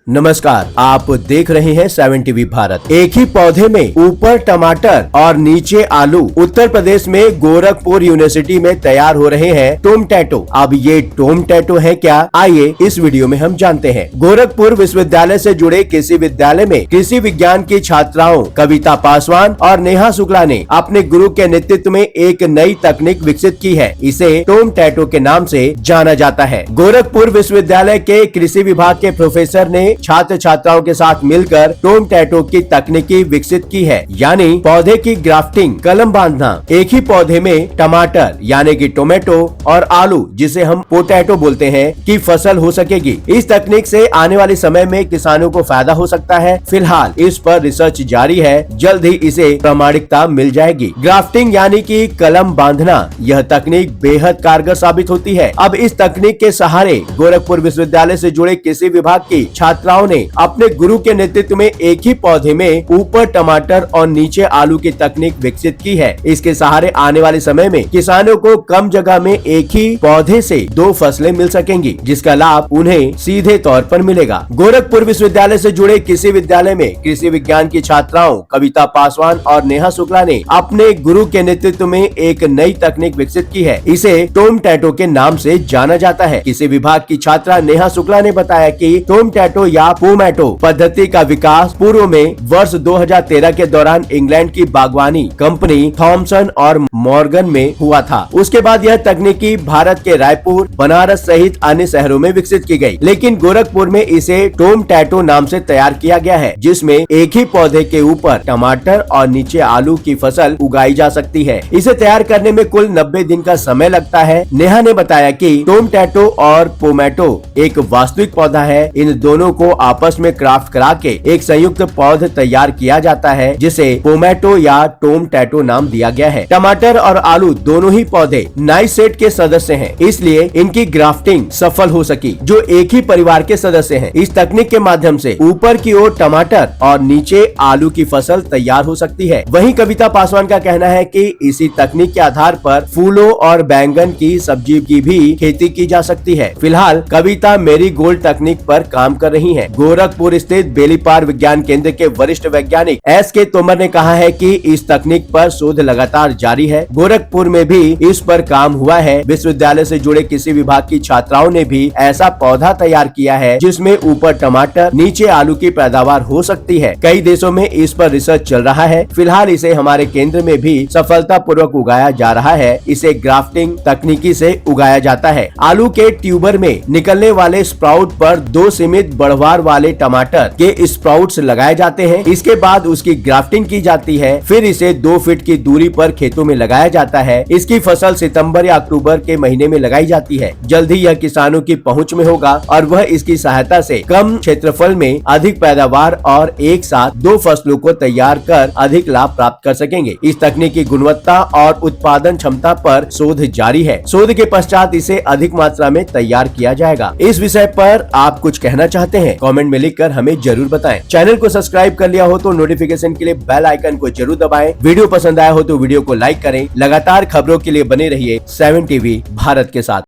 नमस्कार, आप देख रहे हैं 7 टीवी भारत। एक ही पौधे में ऊपर टमाटर और नीचे आलू उत्तर प्रदेश में गोरखपुर यूनिवर्सिटी में तैयार हो रहे हैं टोमैटो। अब ये टोमैटो है क्या, आइए इस वीडियो में हम जानते हैं। गोरखपुर विश्वविद्यालय से जुड़े कृषि विद्यालय में कृषि विज्ञान की छात्राओं कविता पासवान और नेहा शुक्ला ने अपने गुरु के नेतृत्व में एक नई तकनीक विकसित की है। इसे टोमैटो के नाम से जाना जाता है। गोरखपुर विश्वविद्यालय के कृषि विभाग के प्रोफेसर ने छात्र छात्राओं के साथ मिलकर टोमैटो की तकनीकी विकसित की है, यानी पौधे की ग्राफ्टिंग, कलम बांधना। एक ही पौधे में टमाटर यानी कि टोमेटो और आलू जिसे हम पोटैटो बोलते हैं की फसल हो सकेगी। इस तकनीक से आने वाले समय में किसानों को फायदा हो सकता है। फिलहाल इस पर रिसर्च जारी है, जल्द ही इसे प्रामाणिकता मिल जाएगी। ग्राफ्टिंग यानी कि कलम बांधना, यह तकनीक बेहद कारगर साबित होती है। अब इस तकनीक के सहारे गोरखपुर विश्वविद्यालय से जुड़े कृषि विभाग की छात्राओं ने अपने गुरु के नेतृत्व में एक ही पौधे में ऊपर टमाटर और नीचे आलू की तकनीक विकसित की है। इसके सहारे आने वाले समय में किसानों को कम जगह में एक ही पौधे से 2 फसलें मिल सकेंगी, जिसका लाभ उन्हें सीधे तौर पर मिलेगा। गोरखपुर विश्वविद्यालय से जुड़े कृषि विद्यालय में कृषि विज्ञान की छात्राओं कविता पासवान और नेहा शुक्ला ने अपने गुरु के नेतृत्व में एक नई तकनीक विकसित की है। इसे टोमैटो के नाम से जाना जाता है। कृषि विभाग की छात्रा नेहा शुक्ला ने बताया कि टोमैटो या पोमैटो पद्धति का विकास पूर्व में वर्ष 2013 के दौरान इंग्लैंड की बागवानी कंपनी थॉमसन और मॉर्गन में हुआ था। उसके बाद यह तकनीकी भारत के रायपुर, बनारस सहित अन्य शहरों में विकसित की गई, लेकिन गोरखपुर में इसे टोमैटो नाम से तैयार किया गया है, जिसमें एक ही पौधे के ऊपर टमाटर और नीचे आलू की फसल उगाई जा सकती है। इसे तैयार करने में कुल 90 दिन का समय लगता है। नेहा ने बताया कि टोमैटो और पोमैटो एक वास्तविक पौधा है। इन दोनों को आपस में क्राफ्ट करा के एक संयुक्त पौध तैयार किया जाता है, जिसे पोमैटो या टोमैटो नाम दिया गया है। टमाटर और आलू दोनों ही पौधे नाइस सेट के सदस्य हैं, इसलिए इनकी ग्राफ्टिंग सफल हो सकी, जो एक ही परिवार के सदस्य हैं। इस तकनीक के माध्यम से ऊपर की ओर टमाटर और नीचे आलू की फसल तैयार हो सकती है। वहीं कविता पासवान का कहना है कि इसी तकनीक के आधार पर फूलों और बैंगन की सब्जी की भी खेती की जा सकती है। फिलहाल कविता मेरी गोल्ड तकनीक पर काम कर रही है। गोरखपुर स्थित बेलीपार विज्ञान केंद्र के वरिष्ठ वैज्ञानिक S.K. तोमर ने कहा है कि इस तकनीक पर शोध लगातार जारी है। गोरखपुर में भी इस पर काम हुआ है। विश्वविद्यालय से जुड़े कृषि विभाग की छात्राओं ने भी ऐसा पौधा तैयार किया है, जिसमें ऊपर टमाटर नीचे आलू की पैदावार हो सकती है। कई देशों में इस पर रिसर्च चल रहा है। फिलहाल इसे हमारे केंद्र में भी सफलता पूर्वक उगाया जा रहा है। इसे ग्राफ्टिंग तकनीकी से उगाया जाता है। आलू के ट्यूबर में निकलने वाले स्प्राउट पर 2 सीमित बढ़वार वाले टमाटर के स्प्राउट्स लगाए जाते हैं। इसके बाद उसकी ग्राफ्टिंग की जाती है। फिर इसे 2 फीट की दूरी पर खेतों में लगाया जाता है। इसकी फसल सितंबर या अक्टूबर के महीने में लगाई जाती है। जल्द ही यह किसानों की पहुंच में होगा और वह इसकी सहायता से कम क्षेत्रफल में अधिक पैदावार और एक साथ 2 फसलों को तैयार कर अधिक लाभ प्राप्त कर सकेंगे। इस तकनीक की गुणवत्ता और उत्पादन क्षमता पर शोध जारी है। शोध के पश्चात इसे अधिक मात्रा में तैयार किया जाएगा। इस विषय पर आप कुछ कहना चाहते हैं, कमेंट में लिखकर हमें जरूर बताएं। चैनल को सब्सक्राइब कर लिया हो तो नोटिफिकेशन के लिए बेल आइकन को जरूर दबाएं। वीडियो पसंद आया हो तो वीडियो को लाइक करें। लगातार खबरों के लिए बने रहिए 7 टीवी भारत के साथ।